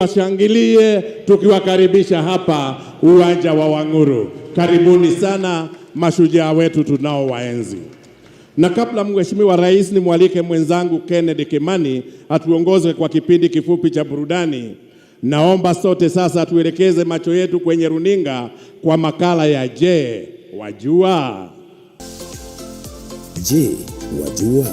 Washangilie tukiwakaribisha hapa uwanja wa Wanguru. Karibuni sana mashujaa wetu tunao waenzi. Na kabla Mheshimiwa Rais ni mwalike mwenzangu Kennedy Kimani atuongoze kwa kipindi kifupi cha burudani, naomba sote sasa tuelekeze macho yetu kwenye runinga kwa makala ya Je, Wajua? Je, Wajua?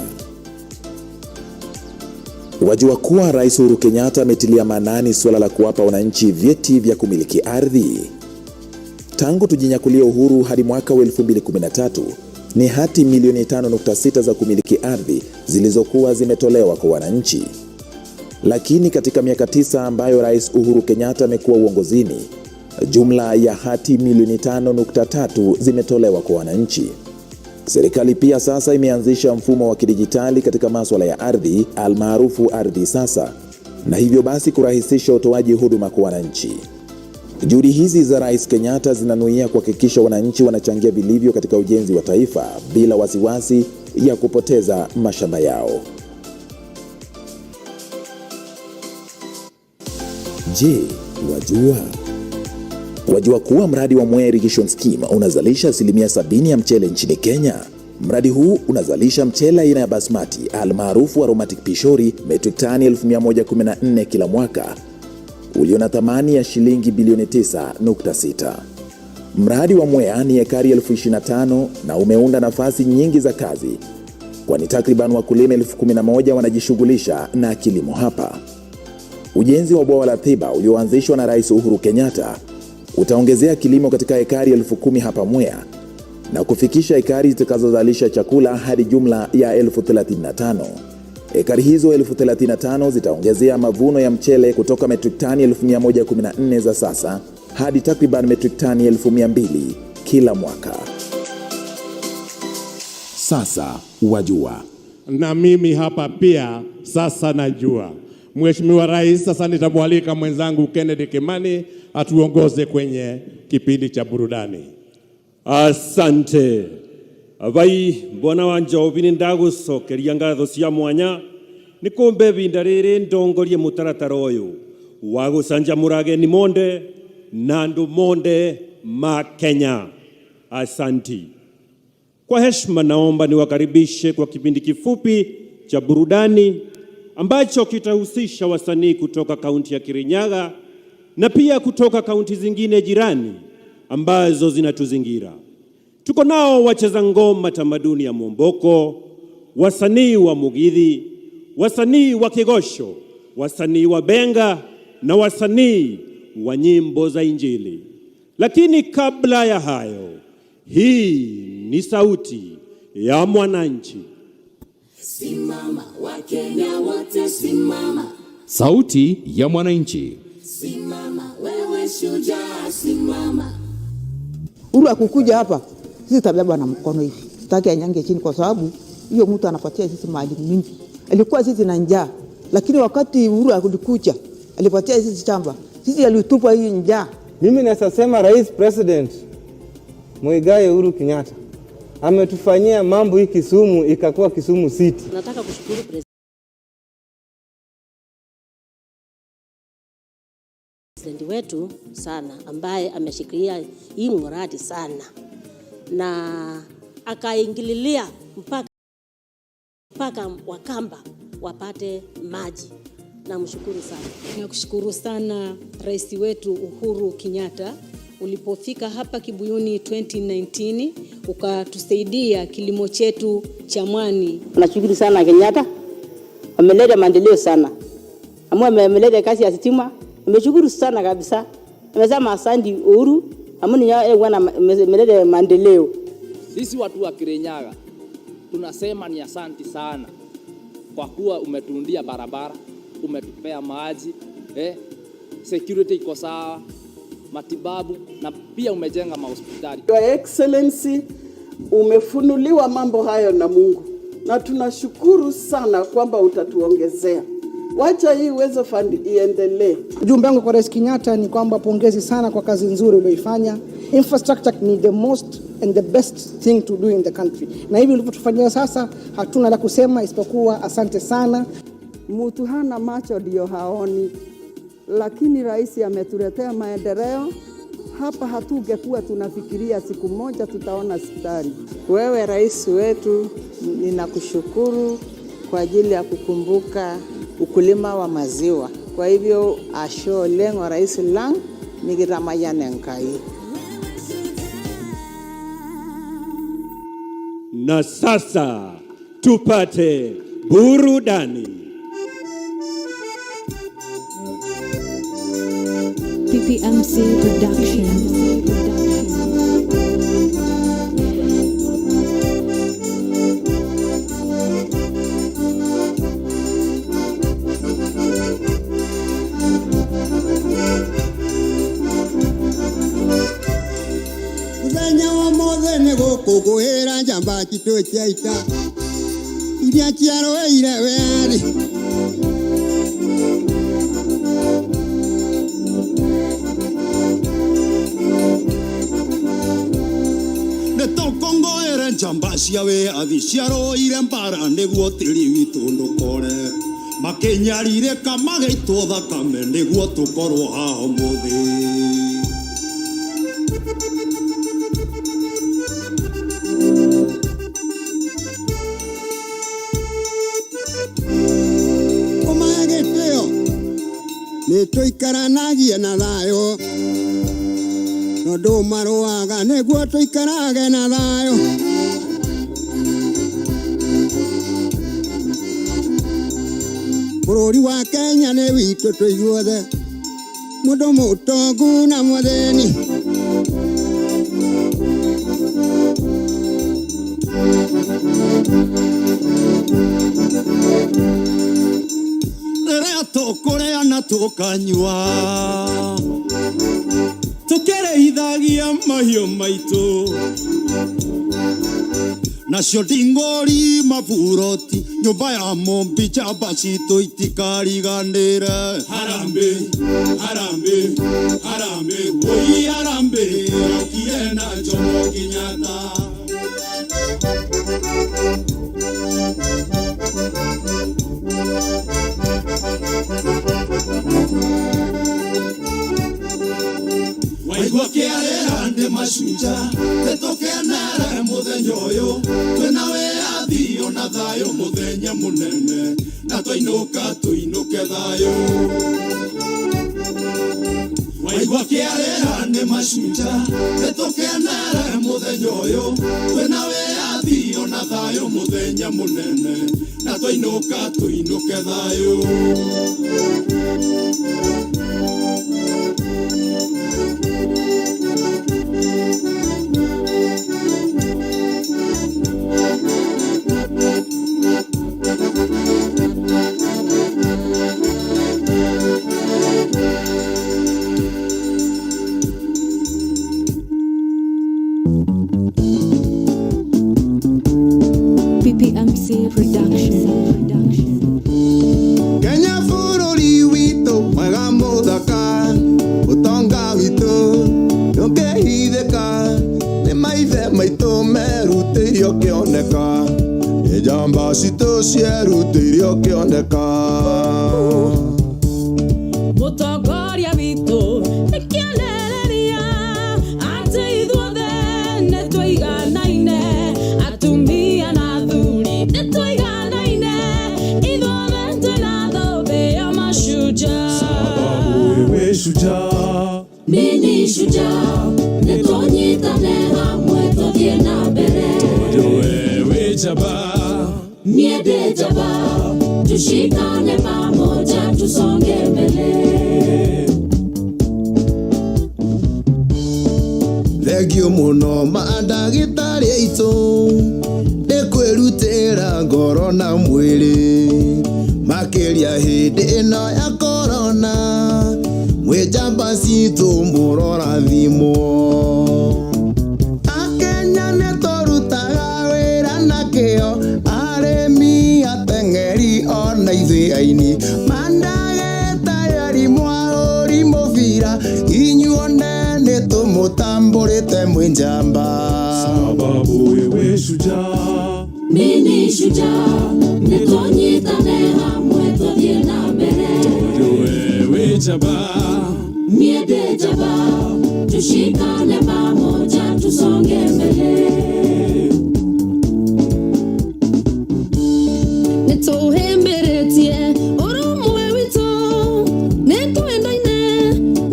Wajua kuwa Rais Uhuru Kenyatta ametilia maanani suala la kuwapa wananchi vyeti vya kumiliki ardhi. Tangu tujinyakulie uhuru hadi mwaka wa 2013, ni hati milioni 5.6 za kumiliki ardhi zilizokuwa zimetolewa kwa wananchi. Lakini katika miaka 9 ambayo Rais Uhuru Kenyatta amekuwa uongozini, jumla ya hati milioni 5.3 zimetolewa kwa wananchi. Serikali pia sasa imeanzisha mfumo wa kidijitali katika masuala ya ardhi almaarufu ardhi sasa, na hivyo basi kurahisisha utoaji huduma kwa wananchi. Juhudi hizi za Rais Kenyatta zinanuia kuhakikisha wananchi wanachangia vilivyo katika ujenzi wa taifa bila wasiwasi ya kupoteza mashamba yao. Je, wajua? Wajua kuwa mradi wa Mwea Irrigation Scheme unazalisha 70% ya mchele nchini Kenya? Mradi huu unazalisha mchele aina ya basmati almaarufu aromatic pishori metric tani 1114 kila mwaka, ulio na thamani ya shilingi bilioni 9.6. Mradi wa Mwea ni ekari 25,000 na umeunda nafasi nyingi za kazi, kwani takriban wakulima 11,000 wanajishughulisha na kilimo hapa. Ujenzi wa bwawa la Thiba ulioanzishwa na Rais Uhuru Kenyatta utaongezea kilimo katika ekari 10,000 hapa Mwea na kufikisha ekari zitakazozalisha chakula hadi jumla ya 35,000. Ekari hizo 35,000 zitaongezea mavuno ya mchele kutoka metric tani 1114 za sasa hadi takriban metric tani 1200 kila mwaka. Sasa wajua. Na mimi hapa pia sasa najua. Mheshimiwa Rais, sasa nitamwalika mwenzangu Kennedy Kimani atuongoze kwenye kipindi cha burudani. Asante. Abai mbona wanja obini ndagucokeria ngatho cia mwanya nikumbe binda riri ndongorie mutaratara uyu wa gucanjamura ageni monde na andu monde ma Kenya. Asanti. Kwa heshima naomba niwakaribishe kwa kipindi kifupi cha burudani ambacho kitahusisha wasanii kutoka kaunti ya Kirinyaga na pia kutoka kaunti zingine jirani ambazo zinatuzingira. Tuko nao wacheza ngoma tamaduni ya Momboko, wasanii wa Mugithi, wasanii wa Kigosho, wasanii wa Benga na wasanii wa nyimbo za Injili. Lakini kabla ya hayo, hii ni sauti ya mwananchi. Simama Wakenya wote simama. Sauti ya mwananchi. Simama wewe shujaa simama. Uhuru akukuja hapa, sisi tabeba na mkono hivi. Sitaki anyange chini kwa sababu hiyo mtu anapatia sisi mali mingi. Alikuwa sisi na njaa, lakini wakati Uhuru alikuja, alipatia sisi shamba. Sisi alitupa hii njaa. Mimi naweza sema Rais President Muigai Uhuru Kenyatta ametufanyia mambo hii Kisumu ikakuwa Kisumu City. Nataka kushukuru President wetu sana ambaye ameshikilia hii mradi sana na akaingililia mpaka Wakamba wapate maji. Namshukuru sana. Nakushukuru sana Rais wetu Uhuru Kenyatta, ulipofika hapa Kibuyuni 2019 ukatusaidia kilimo chetu cha mwani. Nashukuru sana Kenyatta, ameleta maendeleo sana. Ameleta kazi ya stima, nimeshukuru sana kabisa. Nimesema asante Uhuru, ameleta maendeleo. Sisi watu wa Kirinyaga tunasema ni asante sana kwa kuwa umetundia barabara, umetupea maji, security iko sawa, matibabu na pia umejenga mahospitali. Your Excellency, umefunuliwa mambo hayo na Mungu na tunashukuru sana kwamba utatuongezea. Wacha hii Uwezo Fund iendelee. Ujumbe wangu kwa Rais Kenyatta ni kwamba pongezi sana kwa kazi nzuri uliyoifanya. Infrastructure ni the most and the best thing to do in the country. Na hivi ulivyotufanyia sasa hatuna la kusema isipokuwa asante sana. Mtu hana macho ndio haoni. lakini rais ametuletea maendeleo. Hapa hatungekuwa tunafikiria siku moja tutaona hospitali. Wewe rais wetu, ninakushukuru kwa ajili ya kukumbuka ukulima wa maziwa. Kwa hivyo asho lengo rais lang nikitamayane nkai. Na sasa tupate burudani. PPMC Production. Kukuhera njamba chito chaita iria chiaro ire weri ne tokongo ere njamba ciawe athi ciaro ire mbara niguo tiri witu ndukore makenyarire kamageitwo thakame niguo tukorwo haho muthi. Tuikaranagie na thayo nondu maruaga niguo tuikarage na thayo. Bururi wa Kenya ni witu tuiguothe mundu mutongu na mutheni. Tukureana tukanyua tukireithagia mahiũ maitũ nacio nding'ori maburoti nyũmba ya mũmbi njamba citũ itikariganĩre. Harambĩ harambĩ harambĩ woi harambĩ akire na Jomo Kenyatta. Waigua kĩarĩra ndĩ Mashujaa nĩtũkenere mũthenya ũyũ twĩna wĩyathi ona thayũ mũthenya mũnene na twainũka tũinũke thayũ. Waigua kĩarĩra ndĩ Mashujaa nĩtũkenere mũthenya ũyũ twĩna wĩyathi ona thayũ mũthenya mũnene na twainũka tũinũke thayũ. PPMC Production. Kenya bururi witu mwega muthaka utonga witu ndungihithika ni maithe maitu merutĩire ũkĩoneka ni njamba citũ cierutĩire ũkĩoneka. Mũtongoria witũ nĩ kĩonereria atĩ ithuothe nĩ tũiganaine, atumia na athuri nĩ tũiganaine, ithuothe twĩna thũmbĩ ya Mashujaa. Sababu wewe shujaa, Mimi shujaa, nĩ tũnyitane hamwe tũthiĩ na mbere. tondũ wewe njamba, Niĩ ndĩ njamba, tushikane pamoja tusonge mbele. Thengio mũno mandagĩtarĩ aitũ nĩ kwĩrutĩra ngoro na mwĩrĩ makĩria hĩndĩ ĩno ya korona mwĩ njamba citũ mũrorathimwo. Akenya nĩ tũrutaga wĩra na kĩo, arĩmi ateng'eri ona ithuĩ aini mandagĩtarĩ arimũ ahũri mũbira inyuone nĩ tũmũtambũrĩte mwĩ njamba. sababu wewe shujaa, Mimi shujaa, nĩ tũnyitane hamwe tũthiĩ na mbere. tondũ wewe miede jaba, tushikane pamoja tusonge mbele. Nituhemberetie urumwe witu, nituendaine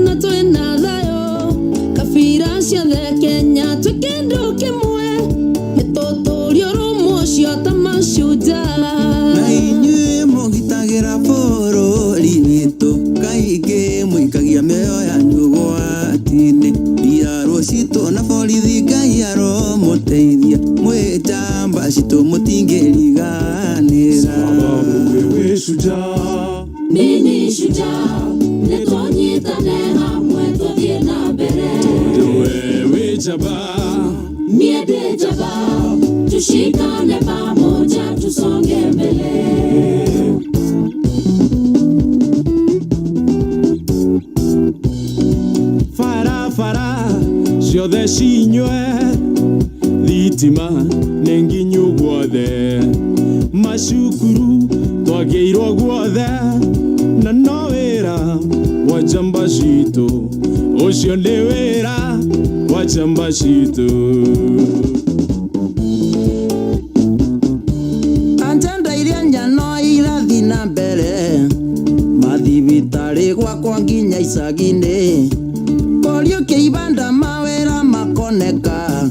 na twina thayo, kabira ciothe Kenya twikendo kimwe, nituturia urumwe ucio ta Mashujaa. Na inyuĩ mũgitagĩra bũrũri witũ, kaingĩ mũikagia mĩoyo yanyu ũgwati-inĩ. Mbirarũ citũ na borithi Ngai aromũteithia, mwĩ njamba citũ mũtingĩriganĩra. Wewe shujaa, Mimi shujaa, nitonyitane hamwe tuthie na mbere. wewe jabaa, Miede jaba, tushikane pamoja tusonge mbele. fara ciothe cinywe thitima nĩnginyu guothe, macukuru twagĩirwo guothe, na no wĩra wa njamba citũ, ũcio nĩ wĩra wa njamba citũ. Agenda iria njano irathi na mbere, mathibitarĩ gwakwa nginya icagi-inĩ, kũriũkia ibanda mawĩra makoneka,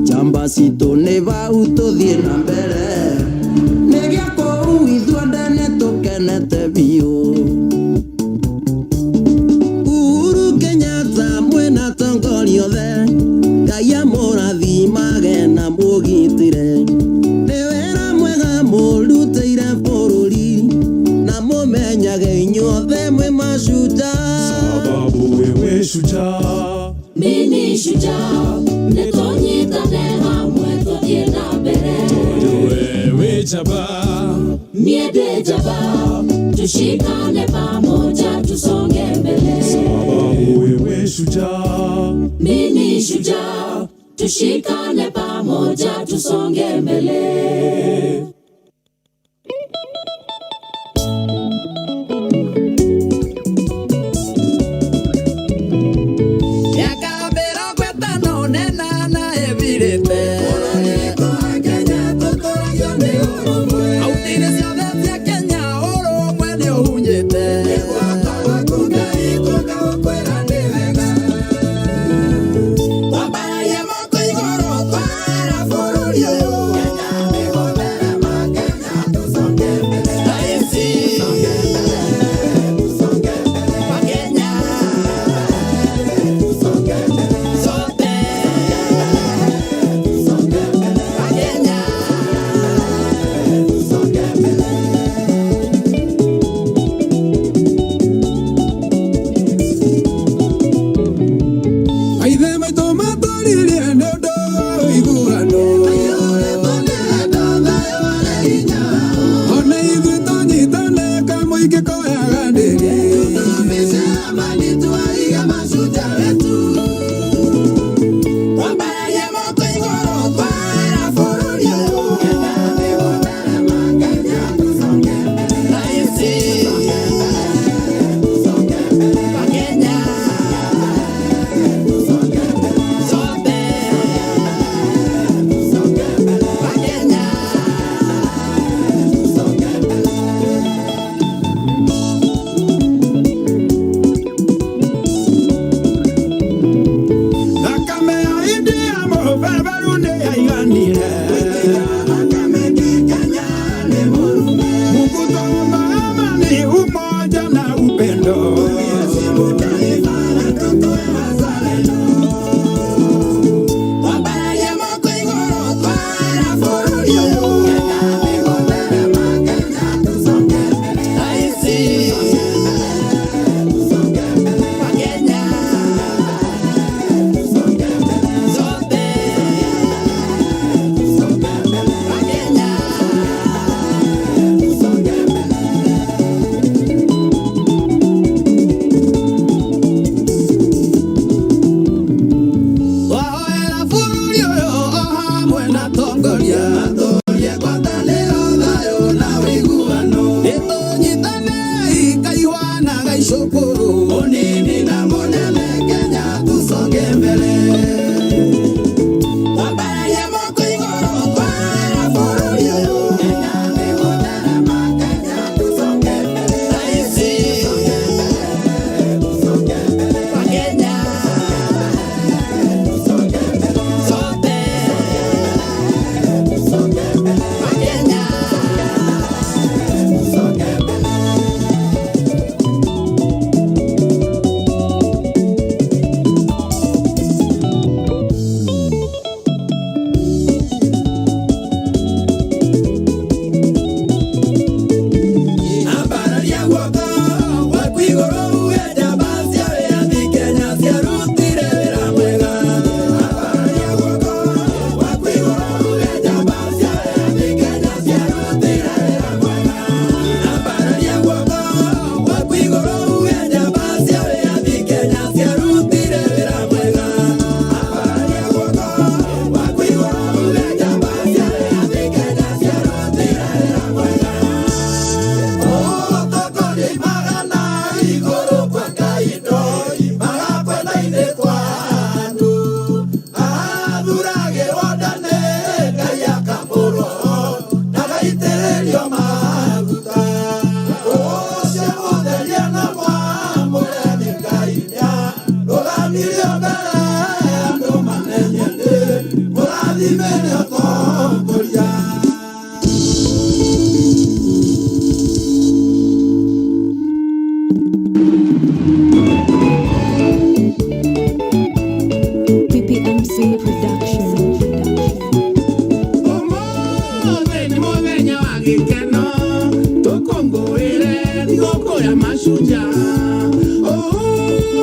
njamba citũ nĩ bau tũthiĩ na mbere, nĩgĩa kũu ithuothe nĩtũkenete biũ. Uhuru Kenyatta mwĩna tongoria othe, Ngai amũrathimage na mũgitĩre, nĩ wĩra mwega mũrutĩire bũrũri, na mũmenyage inyuothe mwĩ Mashujaa. Sababu wewe shujaa, Mimi shujaa, nitonyitane hamwe tuthie na mbere. wewe jabaa, Miede jaba, tushikane pamoja tusonge mbele. sababu wewe shujaa, Mimi shujaa, tushikane pamoja tusonge mbele.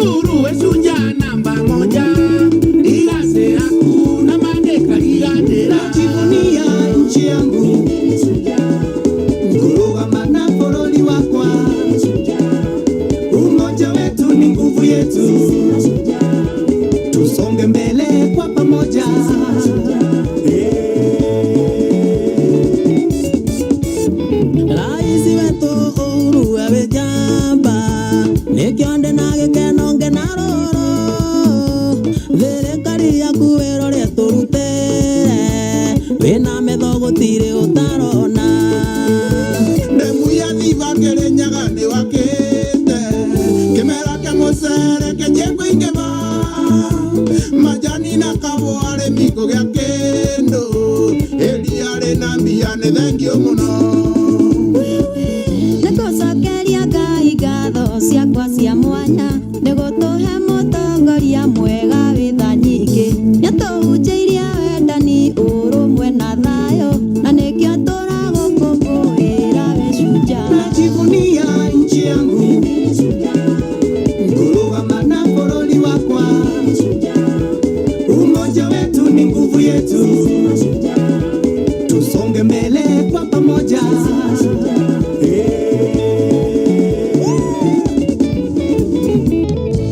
Uhuru we shujaa namba moja, igase hakuna mandeka igatera. Najivunia nchi yangu, kurugama na foroli wakwa, umoja wetu ni nguvu yetu, tusonge mbele kwa pamoja. Raisi wetu Uhuru amejamba, nikionde na gikeno ngenaroro, thirikari yaku wirore turute, wina metho gutire utarona. Ndemu ya thiva Kirinyaga ni wakite, kimera kia mucere kinyegwa ingeva, majani na kabware miko gya kindu, iria rina mbia ni thengio muno. Nikucokeria Ngai ngatho ciakwa cia mwanya, nigutuhe mutongoria mwega witha nyingi, niatuhunjiirie wendani urumwe na thayo, na nikio turagukungũĩra we shujaa. Najivunia nchi yangu, kurugama na foroli wakwa, umoja wetu ni nguvu yetu, tusonge mbele kwa pamoja.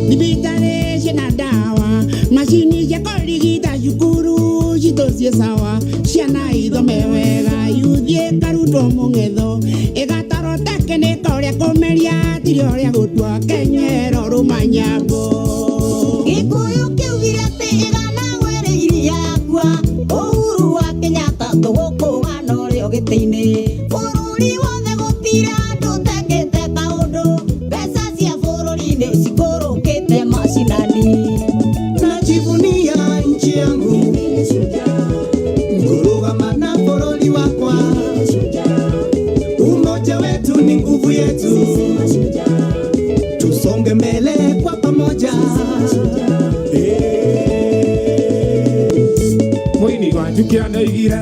Nibitare na dawa, mashini ya korigita shukuru, shitosie sawa, ciana ithome wega, yuthie karuto mung'etho, igataro tekene koria kumeria, tiroria gutwa kenyero rumanyambo. Gikuyu kiugire ati igana were iria yakua, Uhuru wa Kenyatta tũgũkũũgana ũrĩ o gĩtĩ-inĩ, bũrũri wothe gũtirĩ andũ ũtekĩte kaũndũ, mbeca cia bũrũri-inĩ cikũrũkĩte macinani. Najivunia nchi yangu, kurugama na foroli wakwa, umoja wetu ni nguvu yetu, tusonge mbele kwa pamoja. Moini wa jukia ndoigire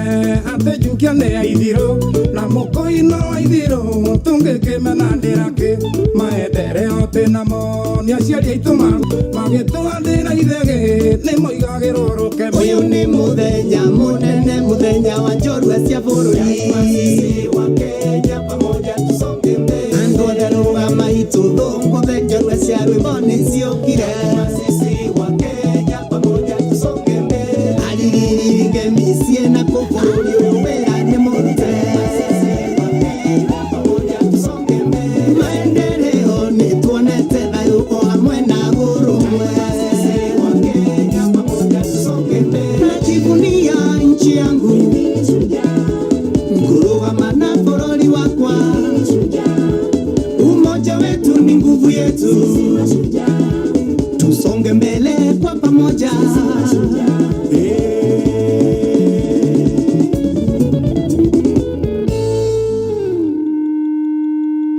ate jukia nĩ ya ithiro, na mũkũi-no wa ithiro tũngĩkĩmenanĩra kĩ, maendereo twĩnamo nĩ aciari aitũ magĩtũhandĩra ithegĩ, nĩ moigagĩrwo rũke. Ũyũ nĩ mũthenya mũnene, mũthenya wa njorua cia bũrũri. Masisi wa Kenya pamoja tusonge mbele, andũ othe rũgama itũthũngũthe, njorua cia rwĩmbo nĩciũkire. Masisi wa Kenya pamoja tusonge mbele, aririke mĩciĩ na kũbũrũri ũyũ wĩra nĩ mũrute. Masisi wa Kenya pamoja tusonge mbele, maendeleo nĩtuonete thayũ o hamwe na ũrũmwe. Masisi wa Kenya pamoja tusonge mbele, najivunia nchi yangu, kurugama na foroli wakwa, umoja wetu ni nguvu yetu, tusonge mbele kwa pamoja.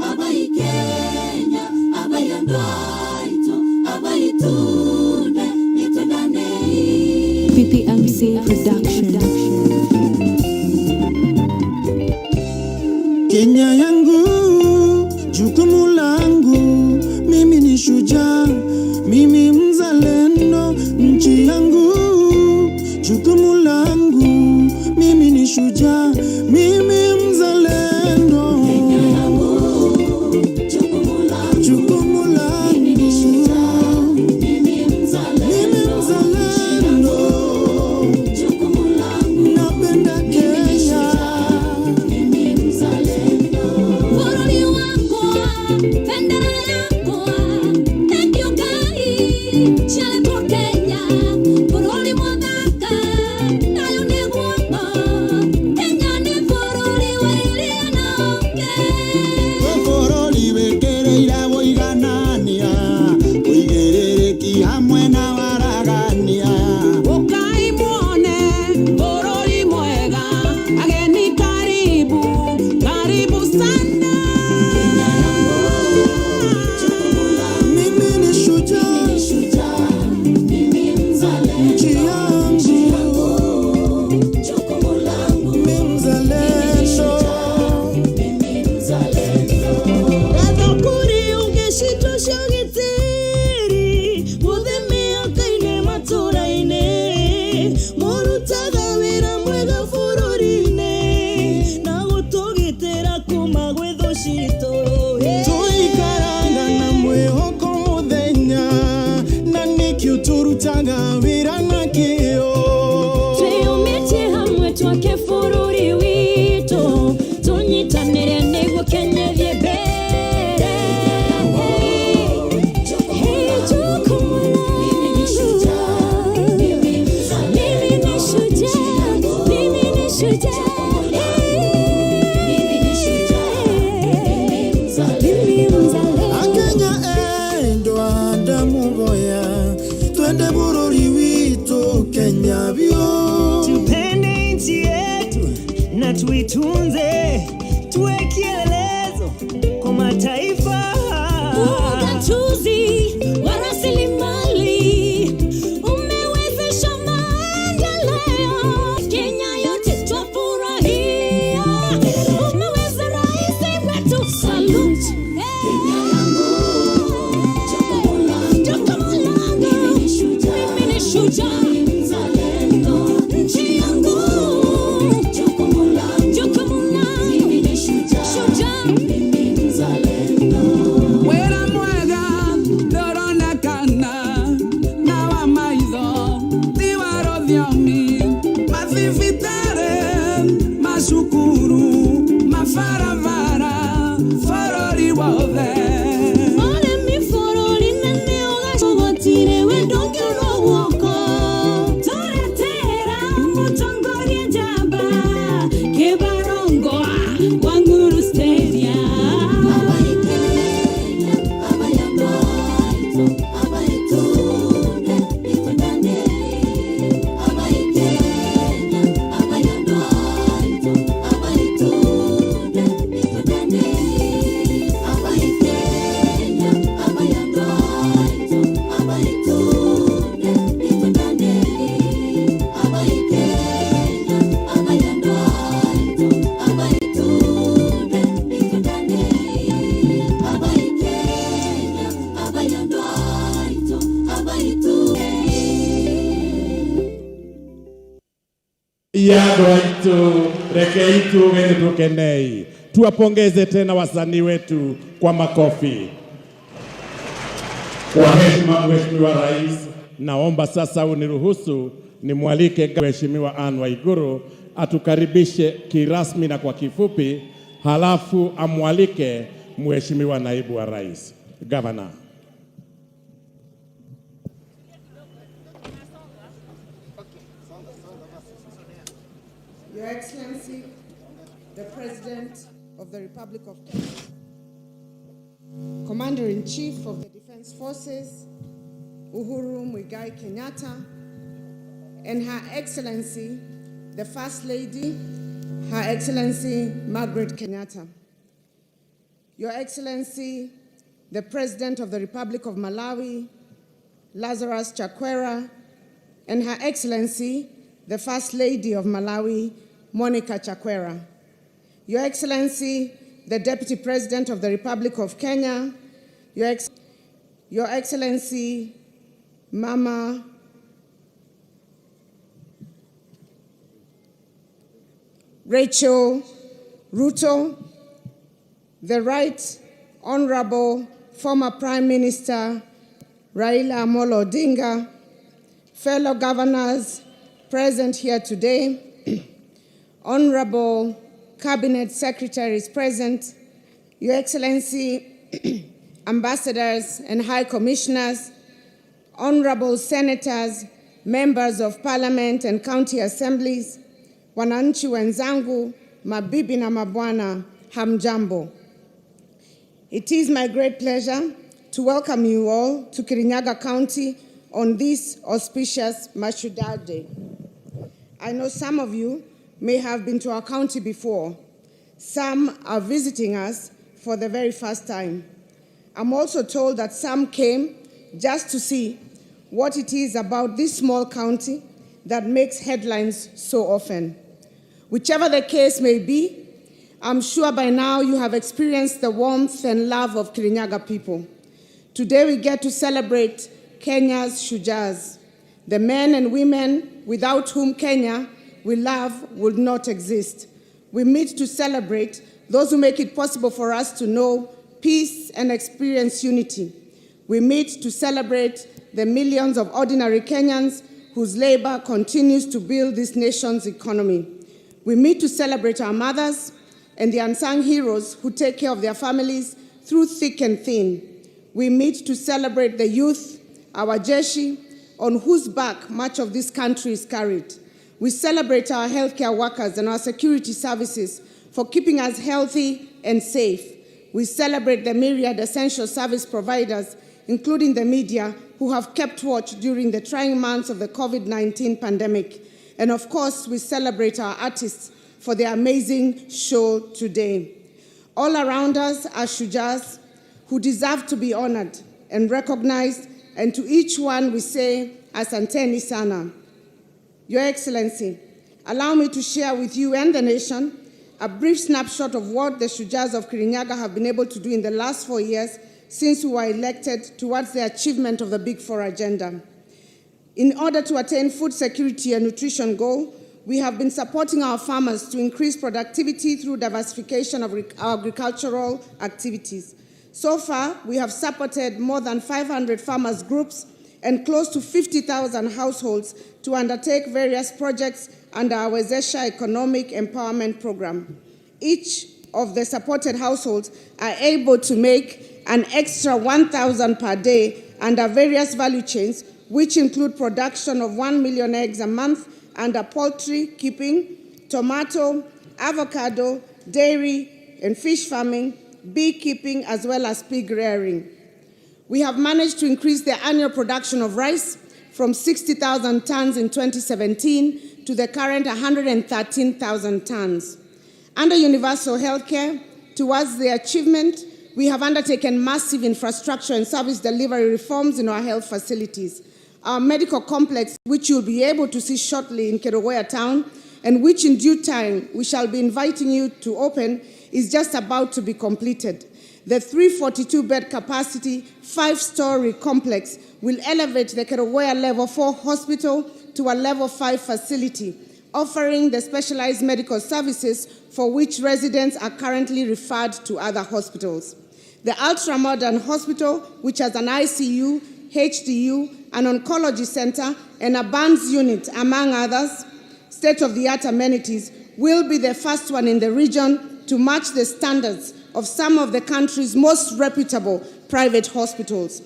Abai Kenya, abai andoito, abai tunde, nitondane. PPMC Production. Kenya yangu, jukumu langu, mimi ni shujaa, mimi mzalendo. Nchi yangu, jukumu langu, mimi ni shujaa, mimi mzalendo. Kenya yangu, jukumu langu, mimi ni shujaa, mimi mzalendo. Jukumu langu, napenda Kenya, mimi mzalendo. Furuli wako, bendera yako, ndio Ngai, chale kwa Kenya, furuli mwadaka, nayo ni guoko, Kenya ni furuli wailia naonge. bũrũri wĩkĩrĩire ũiganania, ũigĩrĩrĩki hamwe na waragania. Ukai muone bũrũri mwega, ageni karibu, karibu sana. Mimi ni shujaa, mugoya twende bururi witu Kenya bio. Tupende nchi yetu na tuitunze, tuwe kielelezo kwa mataifa. Ugatuzi wa rasilimali umewezesha maendeleo. Kenya yote twafurahia. Umeweza rais wetu. Salute. Kenya yangu. Jukumu langu. Mimi ni shujaa. Mzalendo. Nchi yangu. Jukumu langu. Mimi ni shujaa. Mimi mzalendo. Wera mwega ndoronekana na wa maitho ti wa rũthiomi, mathibitarĩ, macukuru, mabarabara bũrũri wothe. Arĩmi bũrũri-inĩ ũgacũgũtirĩ we ndũngĩũrwo guoko. Tũretera mũtongoria njamba Kĩbarongoa Wangui Stadium. Yago itu, reke itu geni tukenei. Tuwapongeze tena wasanii wetu kwa makofi. Kwa heshima Mheshimiwa Rais, naomba sasa uniruhusu nimwalike Mheshimiwa Anne Waiguru atukaribishe kirasmi na kwa kifupi, halafu amwalike Mheshimiwa Naibu wa Rais. Governor. Your Excellency, the President of the Republic of Kenya, Commander-in-Chief of the Defense Forces, Uhuru Muigai Kenyatta, and Her Excellency, the First Lady, Her Excellency Margaret Kenyatta. Your Excellency, the President of the Republic of Malawi, Lazarus Chakwera, and Her Excellency, the First Lady of Malawi, Monica Chakwera. Your Excellency, the Deputy President of the Republic of Kenya, Your Excellency, Mama Rachel Ruto, the Right Honorable former Prime Minister Raila Amolo Odinga, fellow governors present here today, Honorable Cabinet Secretaries present, Your Excellency, Ambassadors and High Commissioners, Honorable Senators, Members of Parliament and County Assemblies, wananchi wenzangu, mabibi na mabwana, hamjambo. It is my great pleasure to welcome you all to Kirinyaga County on this auspicious Mashujaa Day. I know some of you may have been to our county before. Some are visiting us for the very first time. I'm also told that some came just to see what it is about this small county that makes headlines so often. Whichever the case may be, I'm sure by now you have experienced the warmth and love of Kirinyaga people. Today we get to celebrate Kenya's Shujaas, the men and women without whom Kenya we love would not exist. We meet to celebrate those who make it possible for us to know peace and experience unity. We meet to celebrate the millions of ordinary Kenyans whose labor continues to build this nation's economy. We meet to celebrate our mothers and the unsung heroes who take care of their families through thick and thin. We meet to celebrate the youth, our Jeshi, on whose back much of this country is carried. We celebrate our healthcare workers and our security services for keeping us healthy and safe. We celebrate the myriad essential service providers, including the media, who have kept watch during the trying months of the COVID-19 pandemic. And of course, we celebrate our artists for their amazing show today. All around us are Mashujaas who deserve to be honored and recognized, and to each one we say, Asanteni sana. Your Excellency, allow me to share with you and the nation a brief snapshot of what the Mashujaas of Kirinyaga have been able to do in the last 4 years since we were elected towards the achievement of the Big Four agenda. In order to attain food security and nutrition goal, we have been supporting our farmers to increase productivity through diversification of agricultural activities. So far, we have supported more than 500 farmers groups and close to 50,000 households to undertake various projects under our Wezesha Economic Empowerment Program. Each of the supported households are able to make an extra 1,000 per day under various value chains, which include production of 1 million eggs a month under poultry keeping, tomato, avocado, dairy and fish farming, beekeeping, as well as pig rearing. We have managed to increase the annual production of rice from 60,000 tons in 2017 to the current 113,000 tons. Under universal healthcare, towards the achievement, we have undertaken massive infrastructure and service delivery reforms in our health facilities. Our medical complex, which you'll be able to see shortly in Kirinyaga town, and which in due time we shall be inviting you to open, is just about to be completed. The 342-bed capacity, 5-story complex will elevate the Kirinyaga Level 4 hospital to a Level 5 facility, offering the specialized medical services for which residents are currently referred to other hospitals. The ultra-modern hospital, which has an ICU, HDU, an oncology center, and a burns unit, among others, state-of-the-art amenities, will be the first one in the region to match the standards of some of the country's most reputable private hospitals.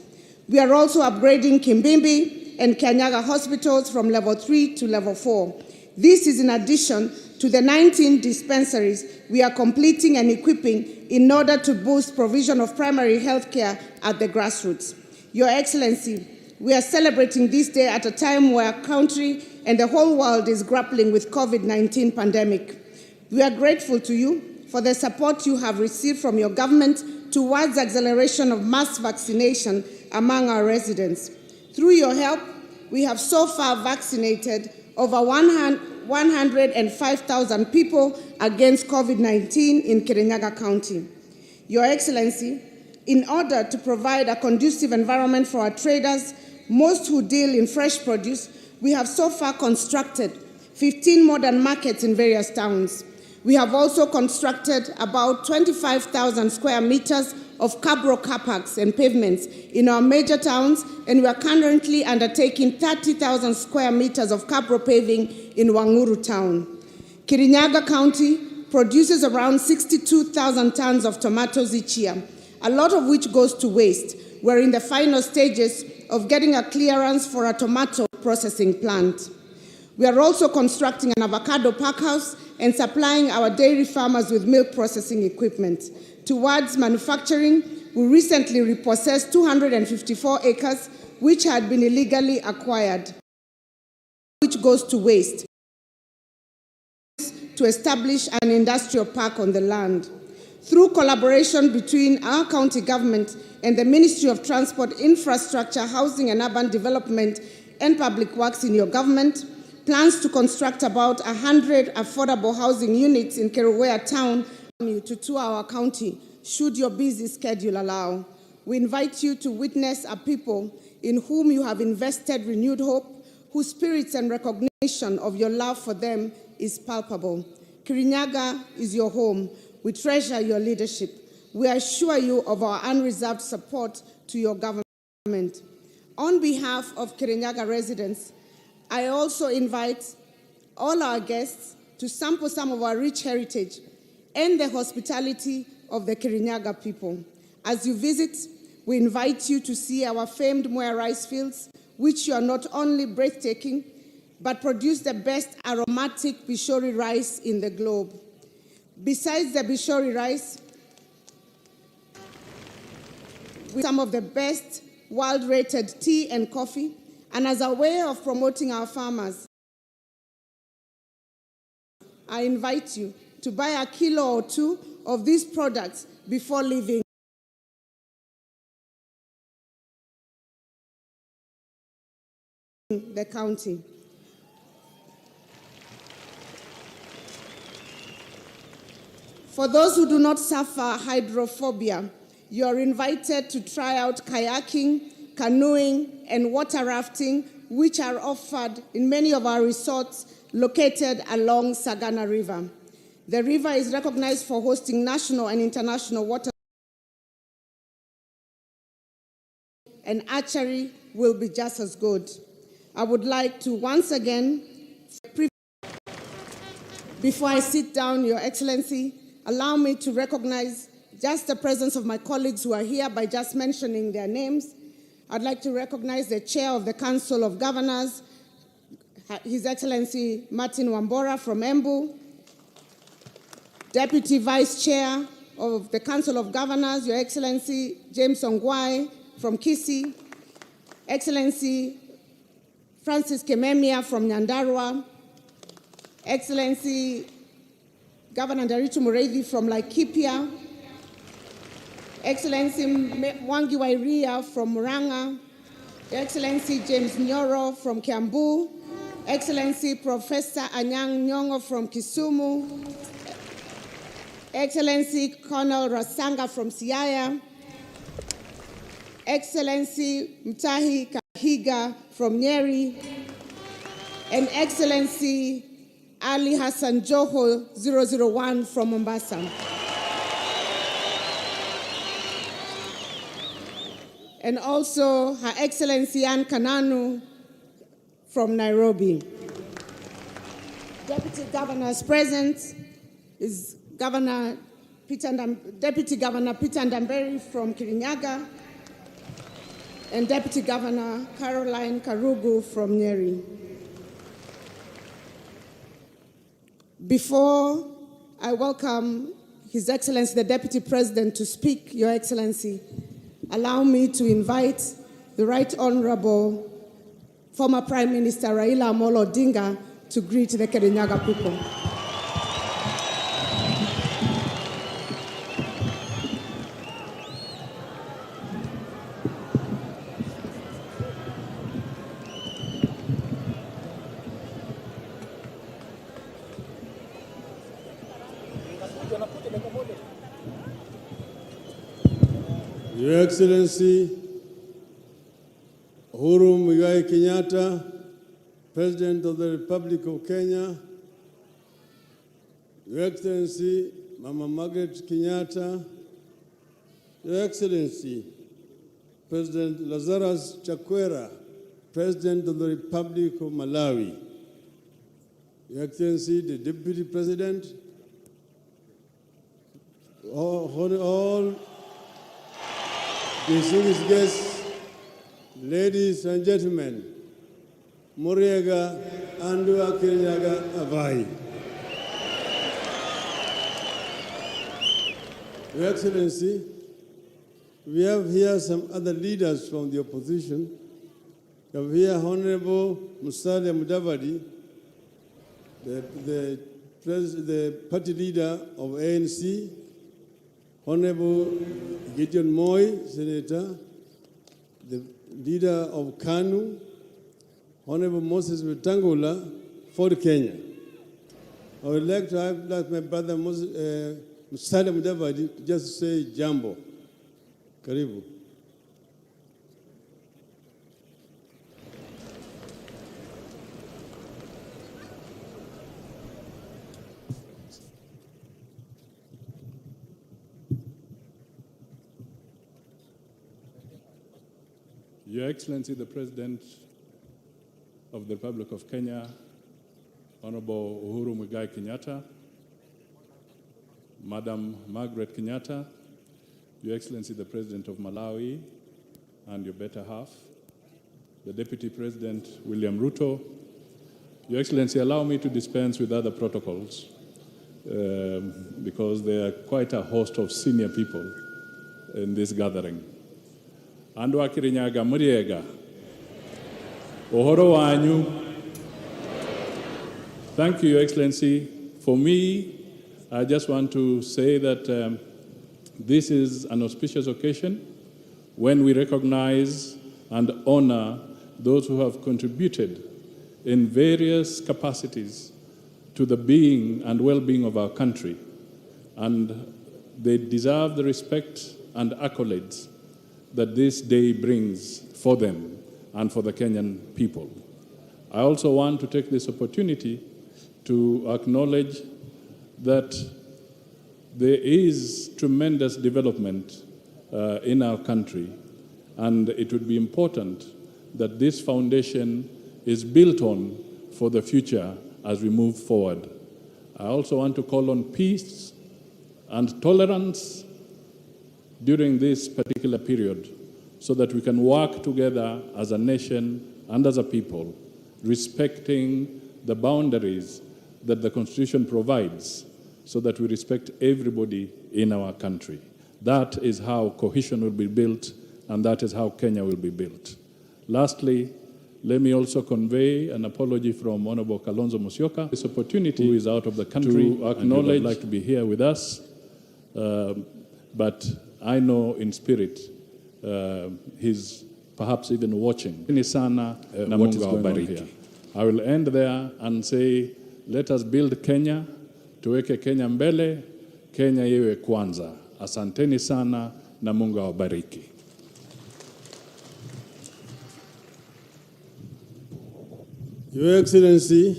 We are also upgrading Kimbimbi and Kirinyaga hospitals from Level 3 to Level 4. This is in addition to the 19 dispensaries we are completing and equipping in order to boost provision of primary health care at the grassroots. Your Excellency, we are celebrating this day at a time where our country and the whole world is grappling with COVID-19 pandemic. We are grateful to you for the support you have received from your government towards acceleration of mass vaccination among our residents. Through your help, we have so far vaccinated over 105,000 people against COVID-19 in Kirinyaga County. Your Excellency, in order to provide a conducive environment for our traders, most who deal in fresh produce, we have so far constructed 15 modern markets in various towns. We have also constructed about 25,000 square meters of cabro car parks and pavements in our major towns, and we are currently undertaking 30,000 square meters of cabro paving in Wangui town. Kirinyaga County produces around 62,000 tons of tomatoes each year, a lot of which goes to waste. We're in the final stages of getting a clearance for a tomato processing plant. We are also constructing an avocado pack house and supplying our dairy farmers with milk processing equipment. Towards manufacturing, we recently repossessed 254 acres which had been illegally acquired, which goes to waste, to establish an industrial park on the land. Through collaboration between our county government and the Ministry of Transport, Infrastructure, Housing and Urban Development and Public Works in your government, plans to construct about 100 affordable housing units in Kirinyaga town to tour our county, should your busy schedule allow. We invite you to witness a people in whom you have invested renewed hope, whose spirits and recognition of your love for them is palpable. Kirinyaga is your home. We treasure your leadership. We assure you of our unreserved support to your government. On behalf of Kirinyaga residents, I also invite all our guests to sample some of our rich heritage and the hospitality of the Kirinyaga people. As you visit, we invite you to see our famed Mwea rice fields, which are not only breathtaking, but produce the best aromatic Bishori rice in the globe. Besides the Bishori rice, some of the best world-rated tea and coffee, and as a way of promoting our farmers, I invite you to buy a kilo or two of these products before leaving the county. For those who do not suffer hydrophobia, you are invited to try out kayaking, canoeing, and water rafting, which are offered in many of our resorts located along Sagana River. The river is recognized for hosting national and international water, and archery will be just as good. I would like to once again, before I sit down, Your Excellency, allow me to recognize just the presence of my colleagues who are here by just mentioning their names. I'd like to recognize the Chair of the Council of Governors, His Excellency Martin Wambora from Embu, Deputy Vice Chair of the Council of Governors, Your Excellency James Ongwai from Kisii, Excellency Francis Kememia from Nyandarua, Excellency Governor Nderitu Mureithi from Laikipia, Excellency Wangui from Murang'a, Excellency James Nyoro from Kiambu, Excellency Professor Anyang' Nyong'o from Kisumu, Excellency Colonel Rasanga from Siaya, Excellency Mtahi Kahiga from Nyeri, and Excellency Ali Hassan Joho 001 from Mombasa. And also Her Excellency Anne Kananu from Nairobi. Deputy Governors present is Deputy Governor Peter Ndamberi from Kirinyaga, and Deputy Governor Caroline Karugu from Nyeri. Before I welcome His Excellency the Deputy President to speak, Your Excellency, allow me to invite the Right Honorable former Prime Minister Raila Amolo Odinga to greet the Kirinyaga people. Your Excellency Uhuru Muigai Kenyatta, President of the Republic of Kenya, Your Excellency Mama Margaret Kenyatta, Your Excellency President Lazarus Chakwera, President of the Republic of Malawi, Your Excellency the Deputy President, all distinguished guests, ladies and gentlemen, Muriaga Andua Kirinyaga Avai. Your Excellency, we have here some other leaders from the opposition. We have here Honorable Musalia Mudavadi, the party leader of ANC, Honorable Gideon Moi, Senator, the leader of KANU, Honorable Moses Wetangula, for Kenya. I would like to have my brother Musalia Mudavadi to just say jambo. Karibu. Your Excellency, the President of the Republic of Kenya, Honorable Uhuru Muigai Kenyatta, Madam Margaret Kenyatta, Your Excellency, the President of Malawi, and your better half, the Deputy President, William Ruto. Your Excellency, allow me to dispense with other protocols because there are quite a host of senior people in this gathering. Andu wa Kirinyaga muriega. Uhuru wanyu. Thank you, Your Excellency. For me, I just want to say that this is an auspicious occasion when we recognize and honor those who have contributed in various capacities to the being and well-being of our country. And they deserve the respect and accolades that this day brings for them and for the Kenyan people. I also want to take this opportunity to acknowledge that there is tremendous development in our country, and it would be important that this foundation is built on for the future as we move forward. I also want to call on peace and tolerance during this particular period so that we can work together as a nation and as a people, respecting the boundaries that the Constitution provides so that we respect everybody in our country. That is how cohesion will be built, and that is how Kenya will be built. Lastly, let me also convey an apology from Honorable Kalonzo Musyoka. This opportunity, who is out of the country, to acknowledge, and would like to be here with us, but I know in spirit he's perhaps even watching. What is going on here. I will end there and say, let us build Kenya, tuweke Kenya mbele, Kenya iwe kwanza. Asanteni sana na Mungu awabariki. Your Excellency,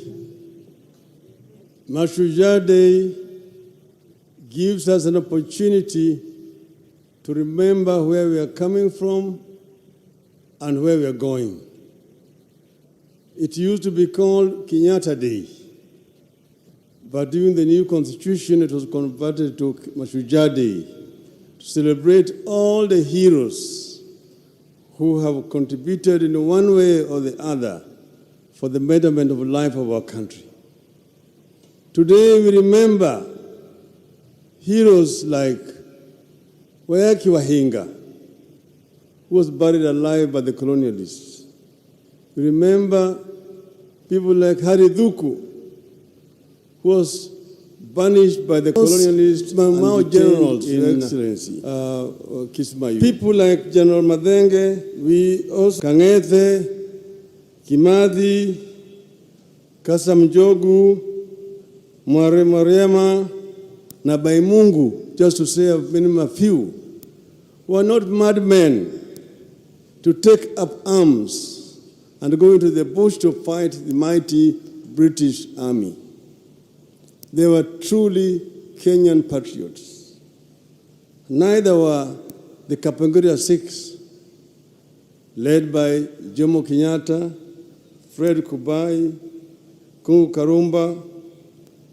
Mashujaa Day gives us an opportunity to remember where we are coming from and where we are going. It used to be called Kenyatta Day, but during the new constitution, it was converted to Mashujaa Day to celebrate all the heroes who have contributed in one way or the other for the betterment of the life of our country. Today, we remember heroes like Wayaki Wahinga, who was buried alive by the colonialists. We remember people like Hari Dhuku, who was banished by the colonialists, Mao generals, Your Excellency, Kismayu. People like General Madenge, we also Kang'ethe, Kimathi, Kasam Jogu, Mware Mariama, na Baimungu, just to say I've been a few, who are not madmen to take up arms and go into the bush to fight the mighty British Army. They were truly Kenyan patriots. Neither were the Kapenguria Six, led by Jomo Kenyatta, Fred Kubai, Kungu Karumba,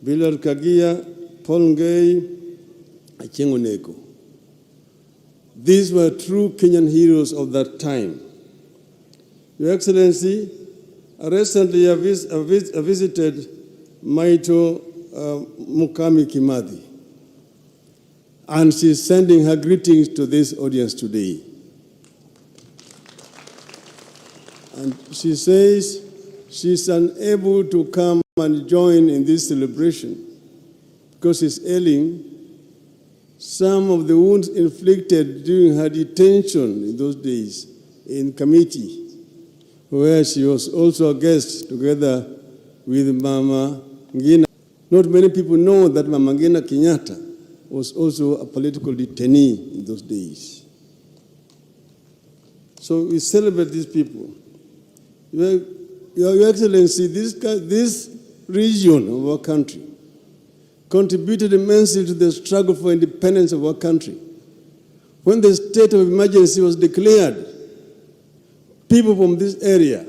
Bilal Kagia, Paul Ngei, Achengo Neko. These were true Kenyan heroes of that time. Your Excellency, recently I visited Maito Mukami Kimathi, and she's sending her greetings to this audience today. And she says she's unable to come and join in this celebration because she's ailing. Some of the wounds inflicted during her detention in those days in Kamiti, where she was also a guest together with Mama Ngina. Not many people know that Mama Ngina Kenyatta was also a political detainee in those days. So we celebrate these people. Your Excellency, this region of our country contributed immensely to the struggle for independence of our country. When the state of emergency was declared, people from this area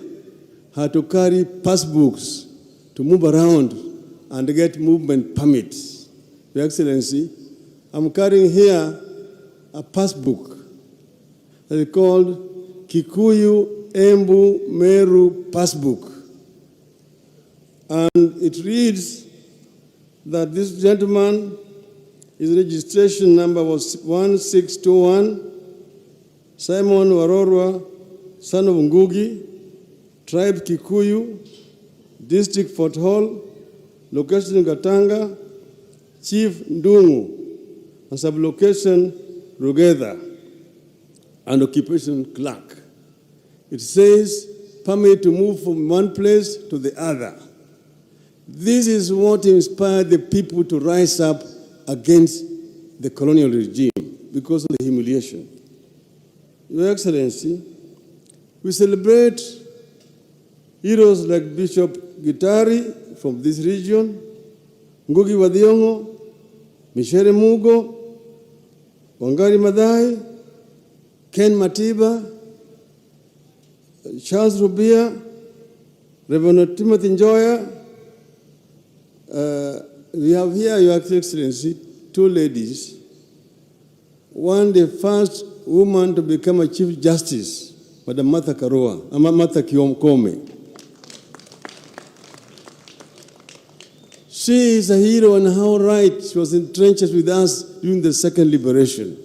had to carry passbooks to move around and get movement permits. Your Excellency, I'm carrying here a passbook that is called Kikuyu Embu Meru Passbook. And it reads that this gentleman, his registration number was 1621, Simon Warorwa, son of Ngugi, tribe Kikuyu, district Fort Hall, location Gatanga, Chief Ndungu, and sublocation Rugedha, and occupation clerk. It says permit to move from one place to the other. This is what inspired the people to rise up against the colonial regime because of the humiliation. Your Excellency, we celebrate heroes like Bishop Gitari from this region, Ngugi wa Thiong'o, Michere Mugo, Wangari Maathai, Ken Matiba, Charles Rubia, Reverend Timothy Njoya. We have here, Your Excellency, two ladies. One, the first woman to become a Chief Justice, Madam Martha Koome. She is a hero and how right she was in trenches with us during the second liberation.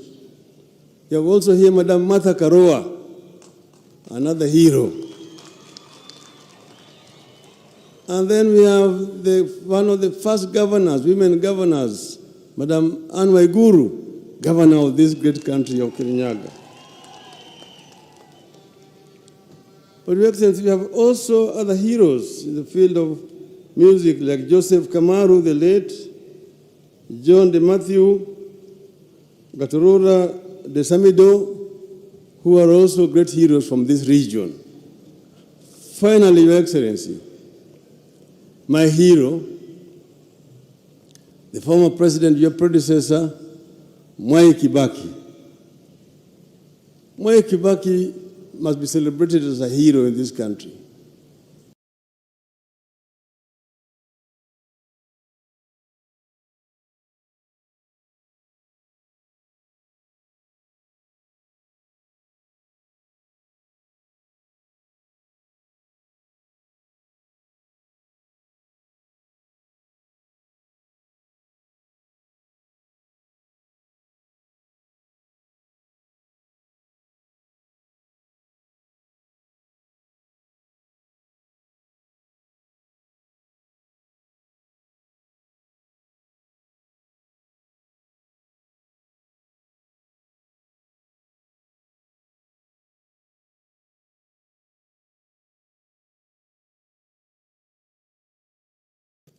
You have also here Madam Martha Karua, another hero. And then we have one of the first governors, women governors, Madam Anne Waiguru, governor of this great country of Kirinyaga. But Your Excellency, we have also other heroes in the field of music, like Joseph Kamaru, the late, John De Matthew, Gatorora De Samido, who are also great heroes from this region. Finally, Your Excellency, my hero, the former president, your predecessor, Mwai Kibaki. Mwai Kibaki must be celebrated as a hero in this country.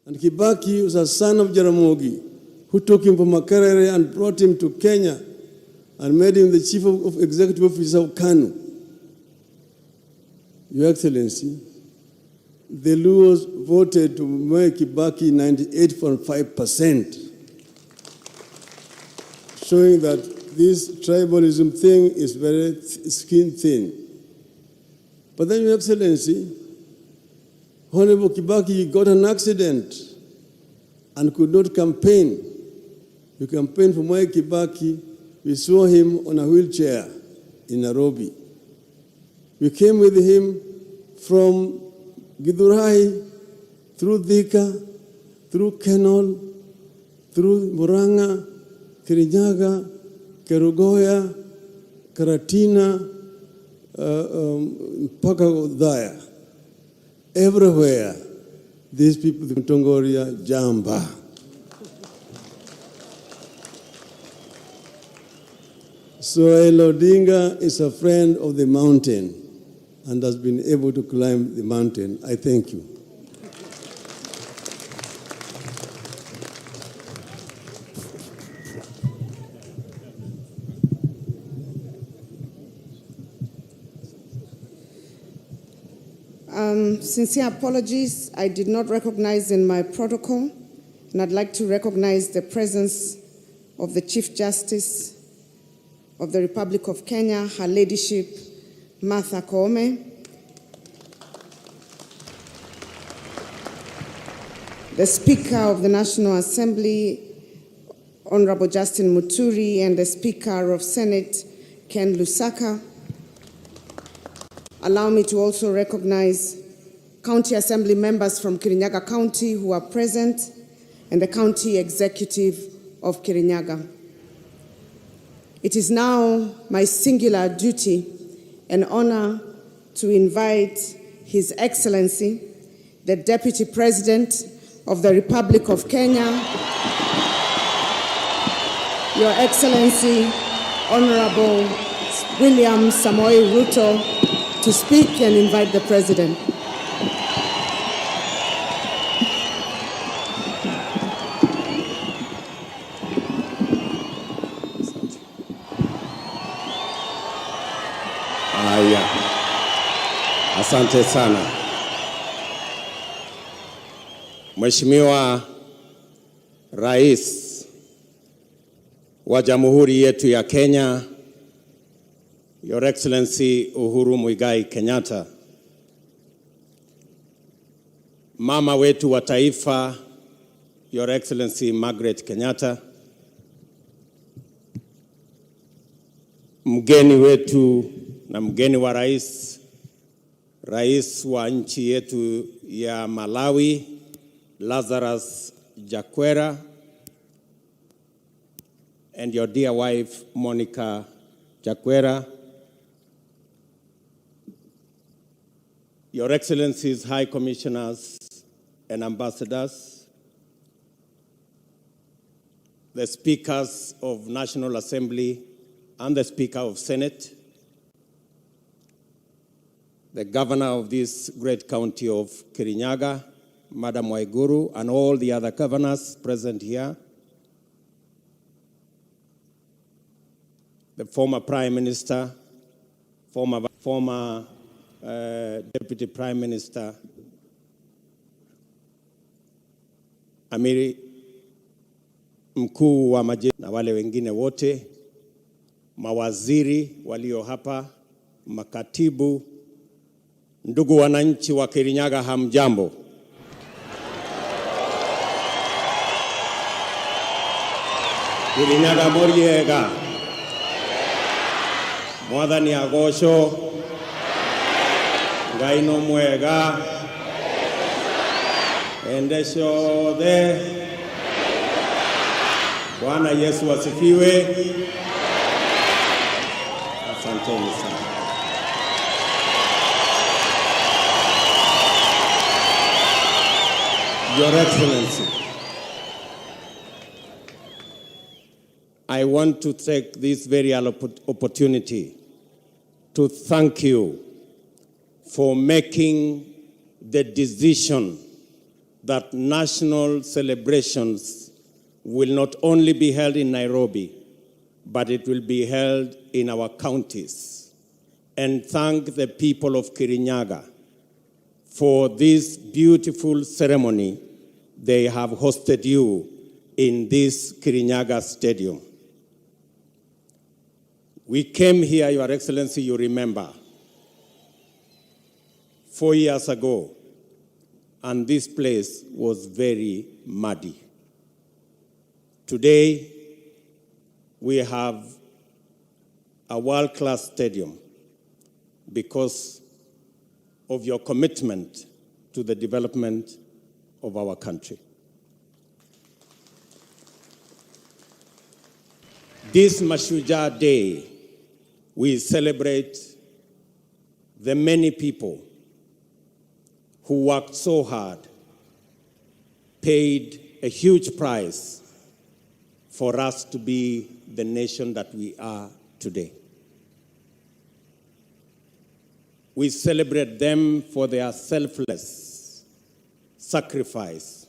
And Kibaki was a son of Jaramogi, who took him from Makerere and brought him to Kenya and made him the chief of executive officer of KANU. Your Excellency, the Luos voted to make Kibaki 98.5%, showing that this tribalism thing is very skin thin. But then, Your Excellency, Honorable Kibaki got an accident and could not campaign. You campaigned for Mwai Kibaki. We saw him on a wheelchair in Nairobi. We came with him from Githurai, through Thika, through Kenol, through Murang'a, Kirinyaga, Kerugoya, Karatina, mpaka Udhaya. Everywhere, these people, the Tongoria, Jamba. So Odinga is a friend of the mountain and has been able to climb the mountain. I thank you. Sincere apologies. I did not recognize in my protocol, and I'd like to recognize the presence of the Chief Justice of the Republic of Kenya, Her Ladyship Martha Koome, the Speaker of the National Assembly, Honorable Justin Muturi, and the Speaker of Senate, Ken Lusaka. Allow me to also recognize County Assembly members from Kirinyaga County who are present, and the County Executive of Kirinyaga. It is now my singular duty and honor to invite His Excellency, the Deputy President of the Republic of Kenya, Your Excellency, Honorable William Samoei Ruto, to speak and invite the President. Asante sana. Mheshimiwa Rais wa Jamhuri yetu ya Kenya, Your Excellency Uhuru Muigai Kenyatta, Mama wetu wa taifa, Your Excellency Margaret Kenyatta, mgeni wetu na mgeni wa rais, Rais wa nchi yetu ya Malawi, Lazarus Chakwera, and your dear wife, Monica Chakwera, Your Excellencies, High Commissioners and Ambassadors, the Speakers of National Assembly and the Speaker of Senate, the Governor of this great county of Kirinyaga, Madam Waiguru, and all the other governors present here, the former Prime Minister, former Deputy Prime Minister, Amiri mkuu wa majeshi na wale wengine wote, mawaziri walio hapa, makatibu, ndugu wananchi wa Kirinyaga, hamjambo. Kirinyaga moriega, mwathani agosho, Ngai no mwega, endesho de, Bwana Yesu asifiwe. Asanteni sana. Your Excellency, I want to take this very opportunity to thank you for making the decision that national celebrations will not only be held in Nairobi, but it will be held in our counties. And thank the people of Kirinyaga for this beautiful ceremony they have hosted you in this Kirinyaga Stadium. We came here, Your Excellency, you remember, 4 years ago, and this place was very muddy. Today, we have a world-class stadium because of your commitment to the development of our country. This Mashujaa Day, we celebrate the many people who worked so hard, paid a huge price for us to be the nation that we are today. We celebrate them for their selfless sacrifice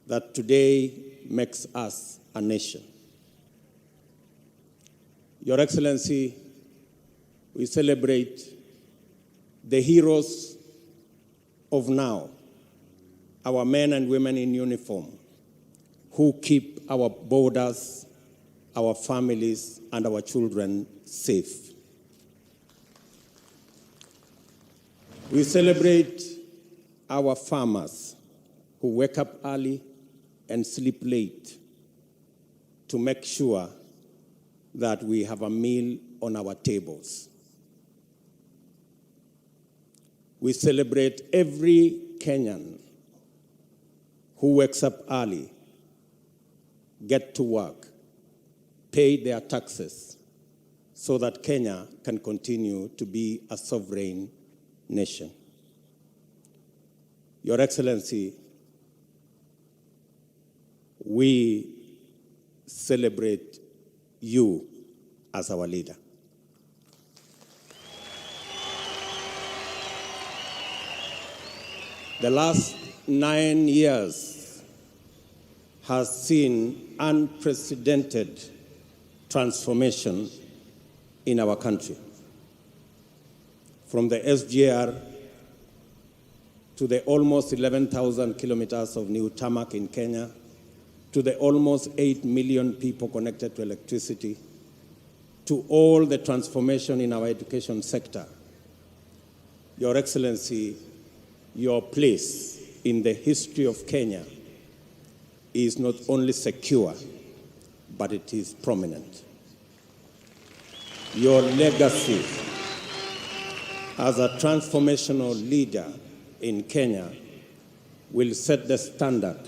that today makes us a nation. Your Excellency, we celebrate the heroes of now, our men and women in uniform, who keep our borders, our families, and our children safe. We celebrate our farmers who wake up early and sleep late to make sure that we have a meal on our tables. We celebrate every Kenyan who wakes up early, get to work, pay their taxes so that Kenya can continue to be a sovereign nation. Your Excellency, we celebrate you as our leader. The last 9 years has seen unprecedented transformation in our country. From the SGR to the almost 11,000 kilometers of new tarmac in Kenya, to the almost 8 million people connected to electricity, to all the transformation in our education sector. Your Excellency, your place in the history of Kenya is not only secure, but it is prominent. Your legacy as a transformational leader in Kenya will set the standard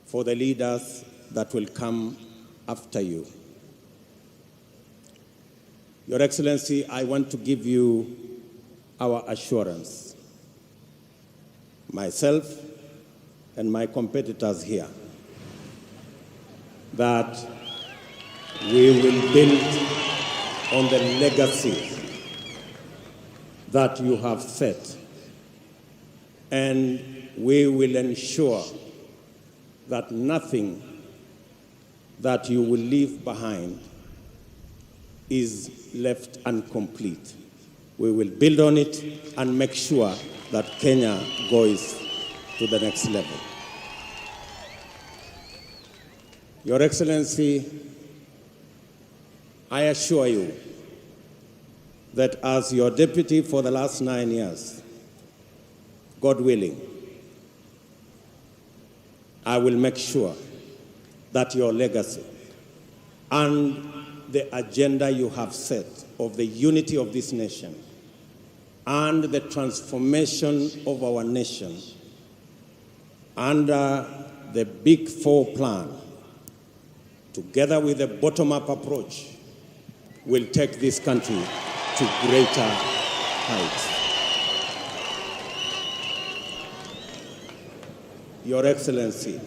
for the leaders that will come after you. Your Excellency, I want to give you our assurance, myself and my competitors here, that we will build on the legacy that you have set, and we will ensure that nothing that you will leave behind is left incomplete. We will build on it and make sure that Kenya goes to the next level. Your Excellency, I assure you that as your deputy for the last 9 years, God willing, I will make sure that your legacy and the agenda you have set of the unity of this nation and the transformation of our nation under the Big Four plan, together with the bottom-up approach, will take this country to greater heights. Your Excellency,